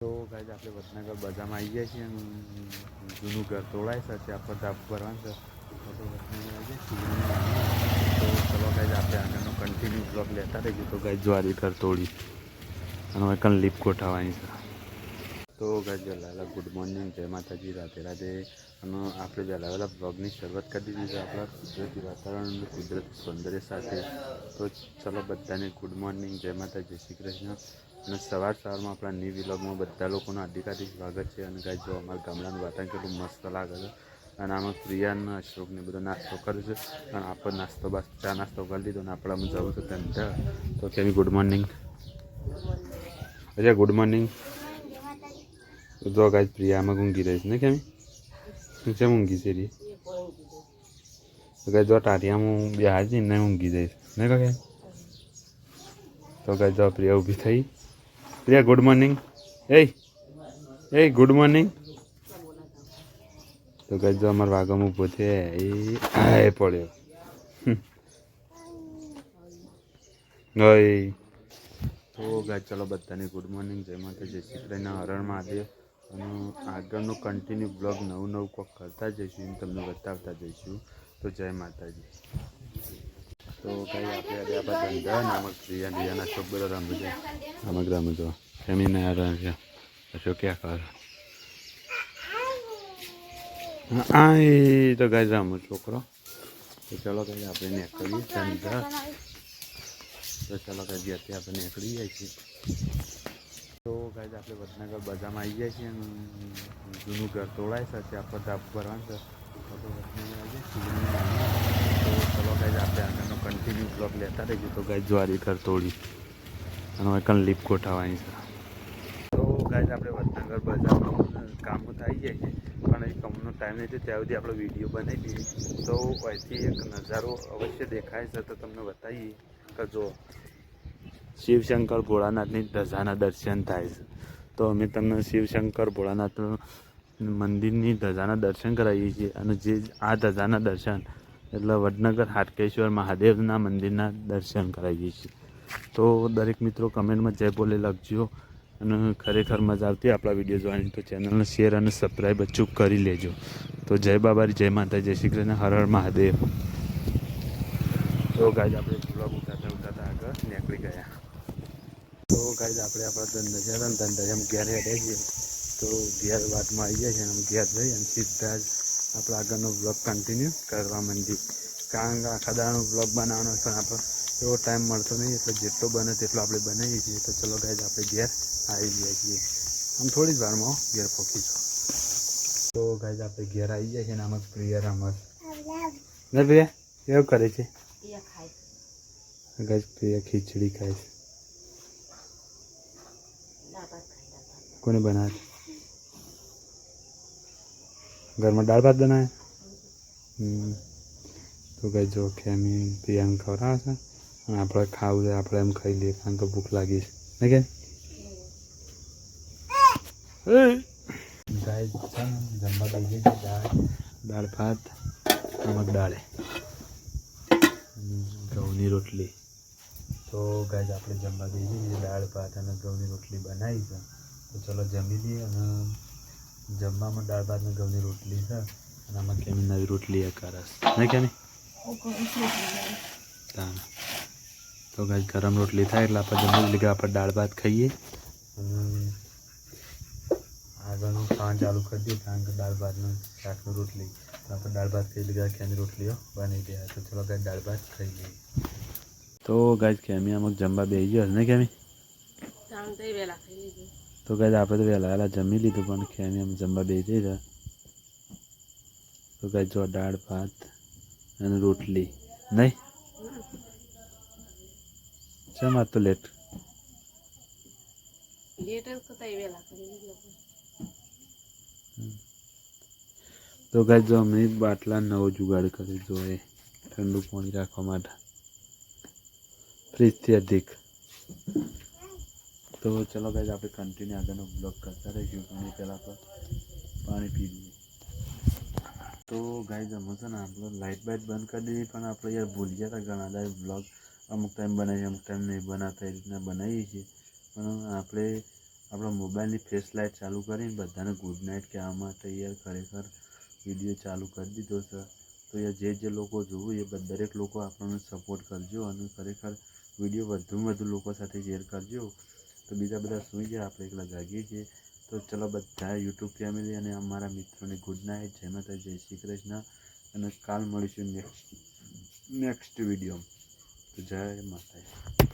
તો ગાઈઝ આપણે વડનગર બજારમાં આવી ગયા છીએ અને જૂનું ઘર તોડાય છે ત્યાં પર ધાબુ ભરવાનું છે તો વડનગર આવી ગયા તો ચલો ગાઈઝ આપણે આગળનો કન્ટિન્યુ બ્લોગ લેતા રહીશું. તો ગાઈઝ જ્વારી ઘર તોડી અને હવે કણ લીપ ગોઠવવાની છે. તો ગાઈઝ વહેલા ગુડ મોર્નિંગ, જય માતાજી, રાધે રાધે. અને આપણે વહેલા વહેલા બ્લોગની શરૂઆત કરી દીધી છે આપણા કુદરતી વાતાવરણ અને કુદરતી સૌંદર્ય સાથે. તો ચલો બધાને ગુડ મોર્નિંગ, જય માતા, જય શ્રી કૃષ્ણ. અને સવારમાં આપણા ન્યૂ વિલોગમાં બધા લોકોનું હાર્દિક હાર્દિક સ્વાગત છે. અને ગાઈઝ જો અમારા ગામડાનું વાતાવરણ કેટલું મસ્ત લાગે છે. અને આમાં પ્રિયાના અશોકને બધો નાસ્તો કરે છે અને આપણે નાસ્તો ચા નાસ્તો કરી લીધો અને આપણે અમે જવું છે ધંધા. તો કેવી ગુડ મોર્નિંગ, અચ્છા ગુડ મોર્નિંગ. જો ગાઈઝ પ્રિયામાં ઊંઘી રહીશ ને કેમ કેમ ઊંઘી છે રી તો ગાઈઝ જો ટાટિયામાં બિહાર જઈને ઊંઘી જઈશ ને કહે. તો ગાઈઝ જો પ્રિયા ઊભી થઈ. Priya good morning. એ ગુડ મોર્નિંગ. તો ગાઈઝ જો અમારા વાઘમ ઊભો છે એ પડ્યો. તો ગાઈઝ ચલો બધાને ગુડ મોર્નિંગ, જય માતા, જય શ્રી કૃષ્ણ, હરણ મહાદેવ. અને આગળનું કન્ટિન્યુ બ્લોગ નવું નવું કોક કરતા જઈશું એમ તમને બતાવતા જઈશું. તો જય માતાજી. તો કંઈ આપણે હવે આપણા ધંધા નામક રિયાના અશોક બધા રમે છે. આમક રમે તો ફેમીને રમે છે અશોક ક્યાં કર હા એ તો ગાય રમે છોકરો. તો ચલો કંઈ આપણે નીકળીએ ધંધા. તો ચાલો ગાઈઝ અત્યારે આપણે નીકળી જાય છીએ. તો ગાઈઝ આપણે વડનગર બજારમાં આવી ગયા છીએ અને જૂનું ઘર તોડાય છે ત્યાં પર ધાબુ ભરવાનું છે. તો વડનગર આવી ગયા તો ચલો ગાઈઝ આપણે આગળનો કન્ટિન્યુ બ્લોગ લેતા રહીશું. તો ગાઈઝ જ્વારી ઘર તોડી અને હવે કણ લીપ ગોઠવવાની છે. તો ગાઈઝ આપણે વડનગર બજારમાં કામ તો આવી જાય છે પણ એ કામનો ટાઈમ નથી ત્યાં સુધી આપણો વિડીયો બનાવી દઈએ. તો અહીંથી એક નજારો અવશ્ય દેખાય છે તો તમને બતાવીએ કે જો શિવશંકર ભોળાનાથની ધજાના દર્શન થાય છે. તો અમે તમને શિવશંકર ભોળાનાથ મંદિરની ધજાના દર્શન કરાવીએ છીએ. અને જે આ ધજાના દર્શન એટલે વડનગર હાટકેશ્વર મહાદેવના મંદિરના દર્શન કરાવીએ છીએ. તો દરેક મિત્રો કમેન્ટમાં જય બોલે લખજો. અને ખરેખર મજા આવતી આપણા વિડીયો જોવાની. તો ચેનલને શેર અને સબસ્ક્રાઈબ અચૂક કરી લેજો. તો જય બાબારી, જય માતા, જય શ્રી કૃષ્ણ, હર હર મહાદેવ. તો ગાઈઝ આપણે બ્લોગ ઉતારતા આગળ નીકળી ગયા. તો ગાઈઝ આપણે આપણા ધંધા ઘેર હેડે છીએ. તો ઘેર વાતમાં આવી જાય છે અને ઘેર જઈ અને સીધા જ આપણે આગળનો બ્લોગ કન્ટિન્યુ કરવા માંડીએ. કારણ કે આખા દાડાનો બ્લોગ બનાવવાનો પણ આપણો એવો ટાઈમ મળતો નહીં એટલે જેટલો બને તેટલો આપણે બનાવીએ છીએ. તો ચલો ગાઈઝ આપણે ઘેર આવી ગયા છીએ. આમ થોડી જ વારમાં ઘેર પહોંચીશું. તો ગાઈઝ આપણે ઘેર આવી જાય છે ને આમાં પ્રિયા રમત ને પ્રિયા એવું કરે છે. ગાઈઝ પ્રિયા ખીચડી ખાય છે. કોને બનાવે ઘરમાં દાળ ભાત બનાવે. તો ગાઈઝ જો ખેમી પ્રિયાને ખવડાવે છે અને આપણે ખાવું છે આપણે એમ ખાઈ લઈએ કારણ કે ભૂખ લાગી છે ને કે ગાઈઝ છે ને જમવા દઈએ છીએ દાળ ભાત નમક દાળે ઘઉંની રોટલી. તો ગાઈઝ આપણે જમવા દઈએ છીએ દાળ ભાત અને ઘઉંની રોટલી બનાવી છે. તો ચલો જમી લઈએ. અને જમવામાં દાળ ભાત અને ઘઉંની રોટલી છે અને આમાં કેમી નવી રોટલી એ કરસ નહીં કેમી. તો ગાઈઝ ગરમ રોટલી થાય એટલે આપણે જમી લીધા આપણે દાળ ભાત ખાઈએ અને આગળનું ખાવાનું ચાલુ કરી દઈએ કારણ કે દાળ ભાતનું શાકનું રોટલી તો આપણે દાળ ભાત ખાઈ લીધા ખેની રોટલીઓ બની ગયા. તો ચલો ગાઈઝ દાળ ભાત ખાઈ લઈએ. તો ગાઈઝ ખેમી અમુક જમવા બેસી ગયો ને કેમી. તો ગાઈઝ આપણે તો વહેલા વહેલા જમી લીધું પણ ખેમી અમે જમવા બેસી ગયા. તો ગાઈઝ જો દાળ ભાત અને રોટલી નહીં ચમ આજ તો લેટ તો ગાઈઝ જો અમે બાટલા નવો જુગાડ કરી જો એ ઠંડુ પાણી રાખવા માટે ફ્રીજથી અધિક. તો ચલો ગાઈઝ આપણે કન્ટિન્યુ આગળનો બ્લોગ કરતા રહીશું અને પહેલાં આપણે પાણી પી લઈએ. તો ગાઈઝ અમે છે ને આપણે લાઇટ બાઇટ બંધ કરી દીધી પણ આપણે યાર ભૂલી ગયા હતા ઘણા બધા બ્લોગ અમુક ટાઈમ બનાવીએ અમુક ટાઈમ નહીં બનાવતા એ રીતના બનાવીએ છીએ. પણ આપણે આપણા મોબાઈલની ફ્લેશ લાઇટ ચાલુ કરીને બધાને ગુડ નાઇટ કહેવા માટે યાર ખરેખર વિડીયો ચાલુ કરી દીધો છે. તો યાર જે લોકો જોવું એ દરેક લોકો આપણને સપોર્ટ કરજો અને ખરેખર વિડીયો વધુમાં વધુ લોકો સાથે શેર કરજો. તો બીજા બધા સૂઈ જાય, આપણે એકલા જાગીએ છીએ. તો ચલો બધા યુટ્યુબ ફેમિલી અને અમારા મિત્રોને ગુડ નાઇટ, જય માતા, જય શ્રી કૃષ્ણ. અને કાલ મળીશું નેક્સ્ટ વિડીયો. તો જય માતા.